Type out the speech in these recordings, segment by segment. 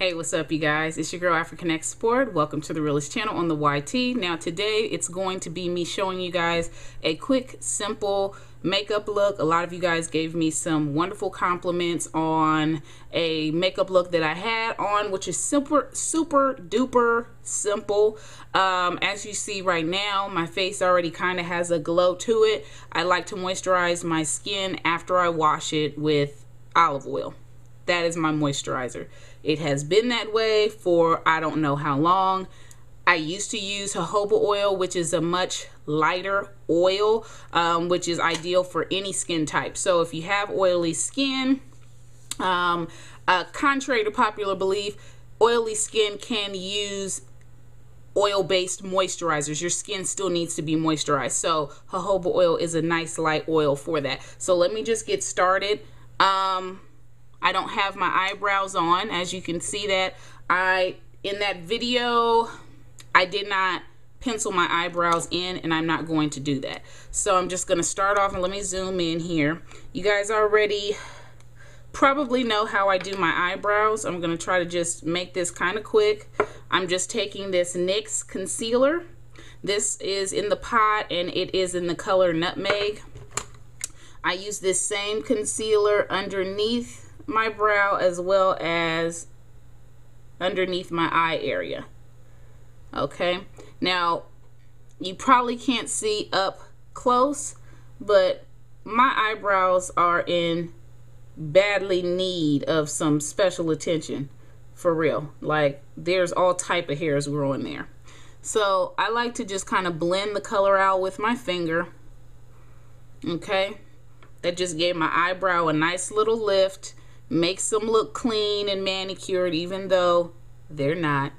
Hey, what's up, you guys? It's your girl African Export. Welcome to the Realist channel on the YT. Now today it's going to be me showing you guys a quick, simple makeup look. A lot of you guys gave me some wonderful compliments on a makeup look that I had on, which is super duper simple. As you see right now, my face already kind of has a glow to it. I like to moisturize my skin after I wash it with olive oil. That is my moisturizer. It has been that way for I don't know how long. I used to use jojoba oil, which is a much lighter oil, which is ideal for any skin type. So if you have oily skin, contrary to popular belief, oily skin can use oil-based moisturizers. Your skin still needs to be moisturized. So jojoba oil is a nice light oil for that. So let me just get started. I don't have my eyebrows on, as you can see that. In that video, I did not pencil my eyebrows in, and I'm not going to do that. So I'm just going to start off, and let me zoom in here. You guys already probably know how I do my eyebrows. I'm going to try to just make this kind of quick. I'm just taking this NYX concealer. This is in the pot, and it is in the color Nutmeg. I use this same concealer underneath my brow as well as underneath my eye area. Okay, now you probably can't see up close, but my eyebrows are in badly need of some special attention, for real. Like, there's all type of hairs growing there. So I like to just kind of blend the color out with my finger. Okay, that just gave my eyebrow a nice little lift. Makes them look clean and manicured, even though they're not.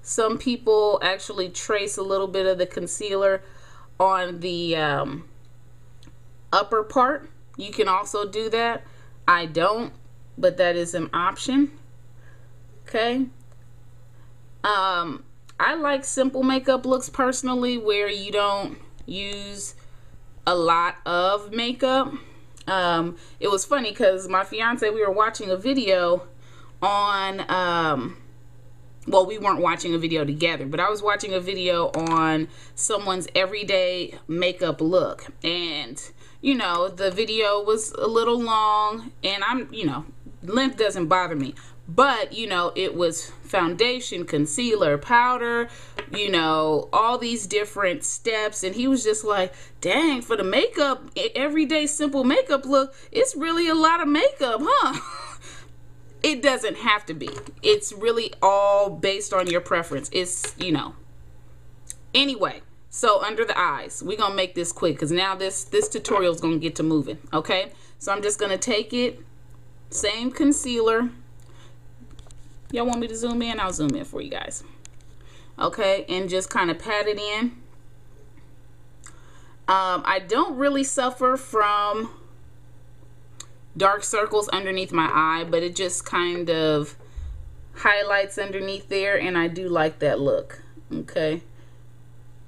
Some people actually trace a little bit of the concealer on the upper part. You can also do that. I don't, but that is an option. Okay. I like simple makeup looks personally, where you don't use a lot of makeup. It was funny because my fiance, we were watching a video on, well, we weren't watching a video together, but I was watching a video on someone's everyday makeup look. And, you know, the video was a little long, and length doesn't bother me. But, you know, it was foundation, concealer, powder, you know, all these different steps. And he was just like, dang, for the makeup, everyday simple makeup look, it's really a lot of makeup, huh? It doesn't have to be. It's really all based on your preference. It's, you know. Anyway, so under the eyes, we're going to make this quick because now this tutorial is going to get to moving, okay? So I'm just going to take it, same concealer. Y'all want me to zoom in? I'll zoom in for you guys. Okay, and just kind of pat it in. I don't really suffer from dark circles underneath my eye, but it just kind of highlights underneath there, and I do like that look. Okay,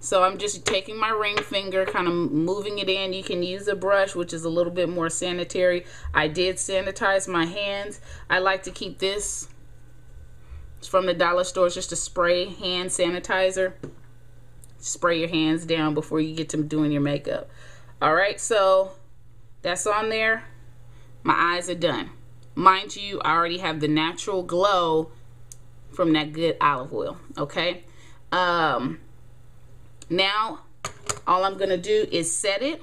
so I'm just taking my ring finger, kind of moving it in. You can use a brush, which is a little bit more sanitary. I did sanitize my hands. I like to keep this from the dollar store. It's just a spray hand sanitizer. Spray your hands down before you get to doing your makeup. All right, so that's on there. My eyes are done. Mind you, I already have the natural glow from that good olive oil. Okay, now all I'm gonna do is set it,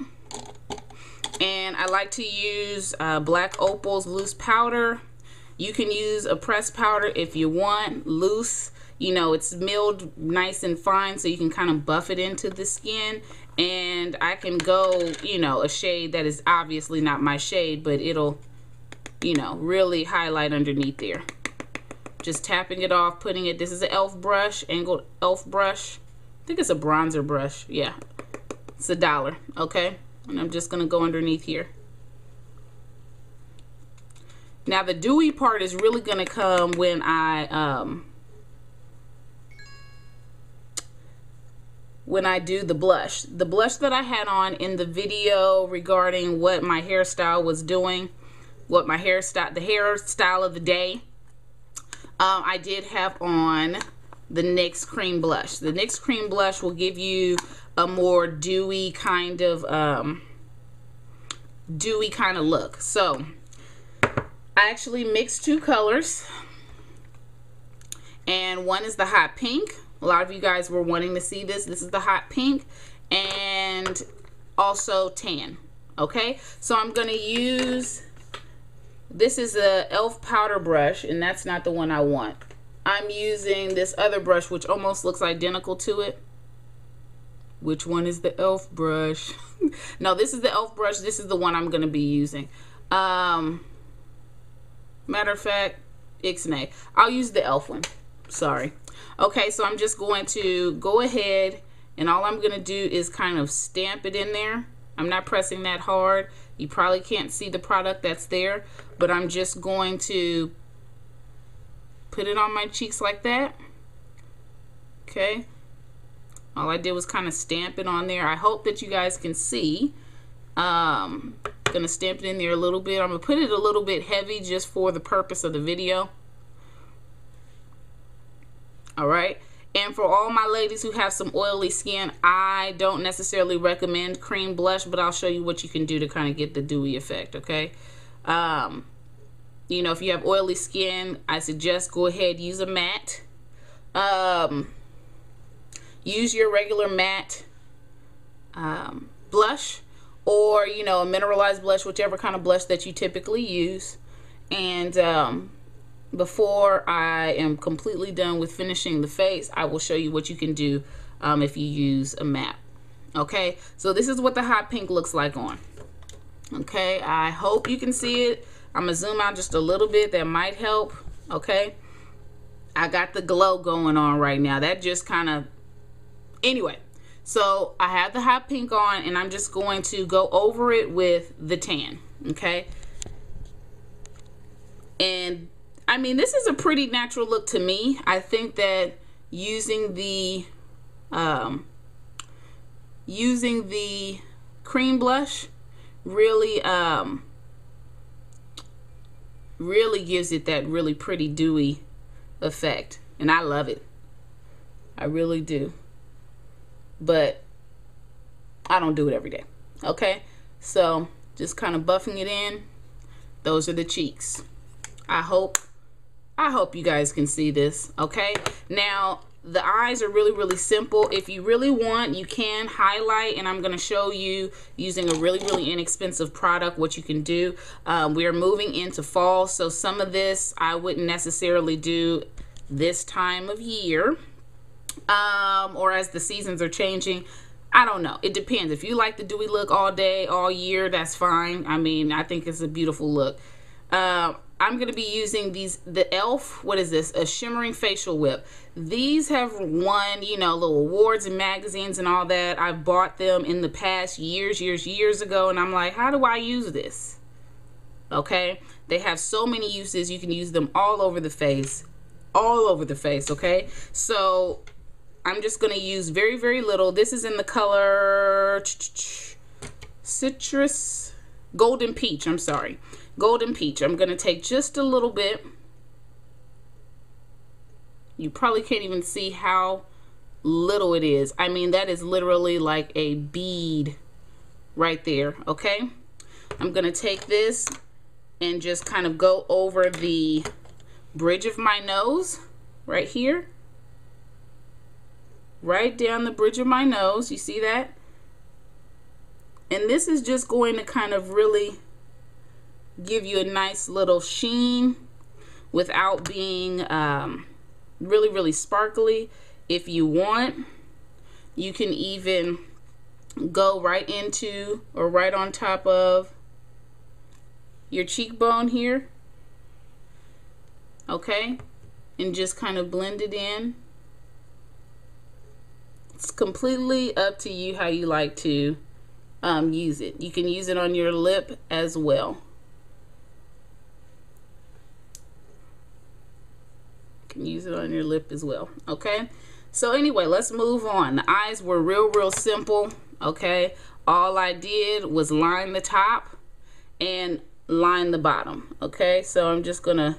and I like to use Black Opal's loose powder. You can use a pressed powder if you want, loose. You know, it's milled nice and fine, so you can kind of buff it into the skin. And I can go, you know, a shade that is obviously not my shade, but it'll, you know, really highlight underneath there. Just tapping it off, putting it, this is an e.l.f. brush, angled e.l.f. brush. I think it's a bronzer brush. Yeah, it's $1, okay? And I'm just going to go underneath here. Now the dewy part is really going to come when I do the blush. The blush that I had on in the video regarding what my hairstyle was doing, what my hairstyle, the hairstyle of the day. I did have on the NYX cream blush. The NYX cream blush will give you a more dewy kind of look. So I actually mixed two colors, and one is the hot pink. A lot of you guys were wanting to see this. This is the hot pink, and also tan. Okay, so I'm gonna use, this is a e.l.f. powder brush, and that's not the one I want. I'm using this other brush which almost looks identical to it. Which one is the e.l.f. brush? No, this is the e.l.f. brush. This is the one I'm going to be using. Matter of fact, ixnay. I'll use the e.l.f. one. Sorry. Okay, so I'm just going to go ahead, and all I'm going to do is kind of stamp it in there. I'm not pressing that hard. You probably can't see the product that's there, but I'm just going to put it on my cheeks like that. Okay. All I did was kind of stamp it on there. I hope that you guys can see. Gonna stamp it in there a little bit. I'm gonna put it a little bit heavy just for the purpose of the video. All right. And for all my ladies who have some oily skin, I don't necessarily recommend cream blush, but I'll show you what you can do to kind of get the dewy effect, okay? You know, if you have oily skin, I suggest go ahead, use a matte. Use your regular matte blush, or, you know, a mineralized blush, whichever kind of blush that you typically use. And before I am completely done with finishing the face, I will show you what you can do if you use a matte. Okay, so this is what the hot pink looks like on. Okay, I hope you can see it. I'm gonna zoom out just a little bit. That might help. Okay, I got the glow going on right now. That just kind of, anyway, so I have the hot pink on, and I'm just going to go over it with the tan. Okay, and I mean, this is a pretty natural look to me. I think that using the cream blush really really gives it that really pretty dewy effect, and I love it. I really do, but I don't do it every day. Okay, so just kind of buffing it in. Those are the cheeks. I hope you guys can see this. Okay, now the eyes are really simple. If you really want, you can highlight, and I'm going to show you using a really inexpensive product what you can do. We are moving into fall, so some of this I wouldn't necessarily do this time of year, or as the seasons are changing. I don't know, it depends. If you like the dewy look all day all year, that's fine. I mean, I think it's a beautiful look. I'm going to be using these, the e.l.f., what is this? A shimmering facial whip. These have won, you know, little awards and magazines and all that. I've bought them in the past years ago, and I'm like, how do I use this? Okay, they have so many uses. You can use them all over the face, okay? So I'm just going to use very little. This is in the color citrus, golden peach, I'm sorry. Golden peach. I'm going to take just a little bit. You probably can't even see how little it is. I mean, that is literally like a bead right there. Okay, I'm going to take this and just kind of go over the bridge of my nose right here, right down the bridge of my nose. You see that? And this is just going to kind of really give you a nice little sheen without being really sparkly. If you want, you can even go right into or right on top of your cheekbone here, okay, and just kind of blend it in. It's completely up to you how you like to use it. You can use it on your lip as well. Can use it on your lip as well. Okay, so anyway, let's move on. The eyes were real simple. Okay, all I did was line the top, and line the bottom. Okay, so I'm just gonna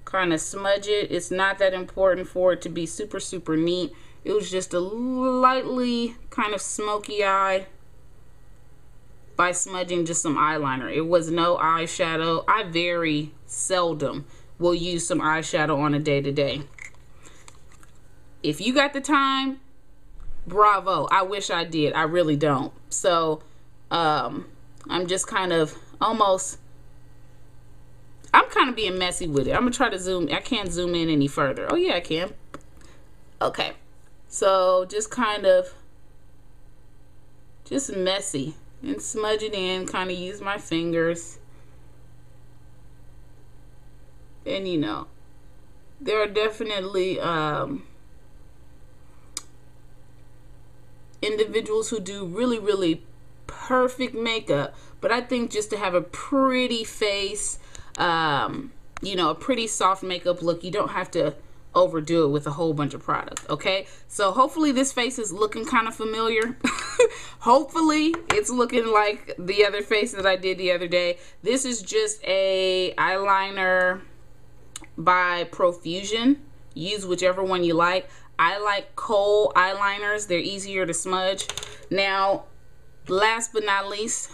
kind of smudge it. It's not that important for it to be super, super neat. It was just a lightly kind of smoky eye by smudging just some eyeliner. It was no eyeshadow. I very seldom will use some eyeshadow on a day-to-day. If you got the time, bravo. I wish I did. I really don't. So I'm just kind of almost, I'm kind of being messy with it. I'm gonna try to zoom. I can't zoom in any further. Oh yeah, I can. Okay, so just kind of just messy and smudge it in, kind of use my fingers. And you know, there are definitely individuals who do really, really perfect makeup, but I think just to have a pretty face, you know, a pretty soft makeup look, you don't have to overdo it with a whole bunch of product. Okay, so hopefully this face is looking kind of familiar. Hopefully it's looking like the other face that I did the other day. This is just a eyeliner by Profusion. Use whichever one you like. I like kohl eyeliners. They're easier to smudge. Now, last but not least,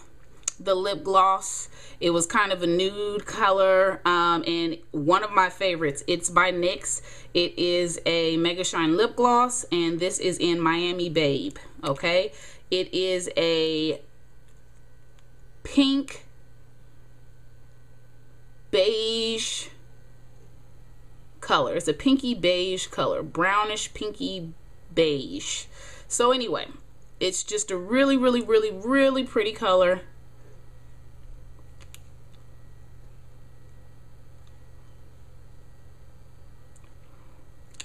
the lip gloss. It was kind of a nude color, and one of my favorites. It's by NYX. It is a Mega Shine lip gloss, and this is in Miami Babe. Okay, it is a pink beige color. It's a pinky beige color, brownish pinky beige. So anyway, it's just a really, really, really, really pretty color.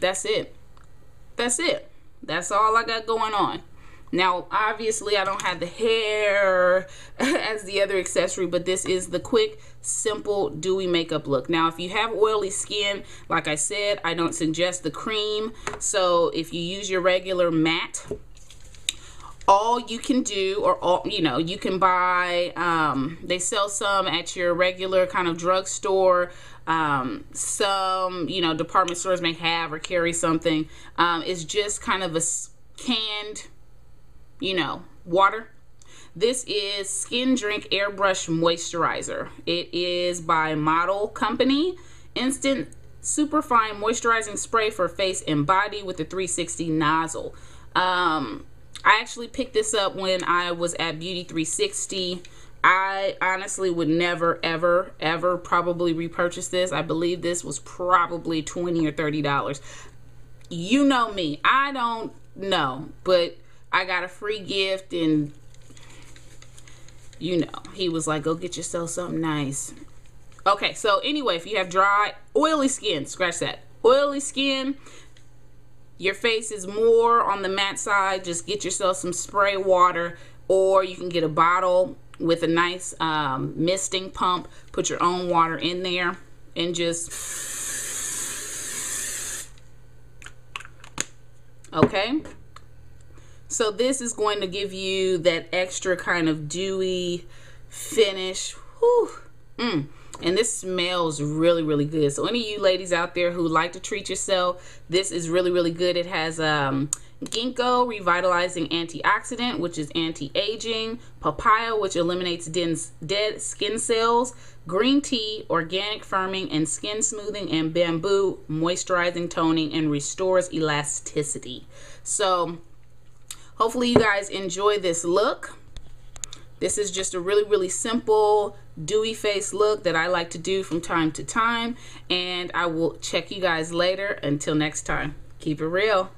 That's it. That's it. That's all I got going on. Now, obviously, I don't have the hair as the other accessory, but this is the quick, simple, dewy makeup look. Now, if you have oily skin, like I said, I don't suggest the cream. So if you use your regular matte, all you can do, or all, you know, you can buy, they sell some at your regular kind of drugstore. Some, you know, department stores may have or carry something. It's just kind of a canned, you know, water. This is Skin Drink Airbrush Moisturizer. It is by Model Company. Instant Superfine Moisturizing Spray for face and body with the 360 nozzle. I actually picked this up when I was at Beauty 360. I honestly would never, ever, ever probably repurchase this. I believe this was probably $20 or $30. You know me. I don't know, but I got a free gift, and you know, he was like, go get yourself something nice. Okay, so anyway, if you have dry, oily skin, scratch that. Oily skin, your face is more on the matte side, just get yourself some spray water, or you can get a bottle with a nice misting pump. Put your own water in there and just, okay. So this is going to give you that extra kind of dewy finish. Whew. And this smells really, really good. So any of you ladies out there who like to treat yourself, this is really, really good. It has ginkgo, revitalizing antioxidant, which is anti-aging, papaya, which eliminates dead skin cells, green tea, organic firming and skin smoothing, and bamboo, moisturizing, toning, and restores elasticity. So hopefully you guys enjoy this look. This is just a really, really simple dewy face look that I like to do from time to time, and I will check you guys later. Until next time, keep it real.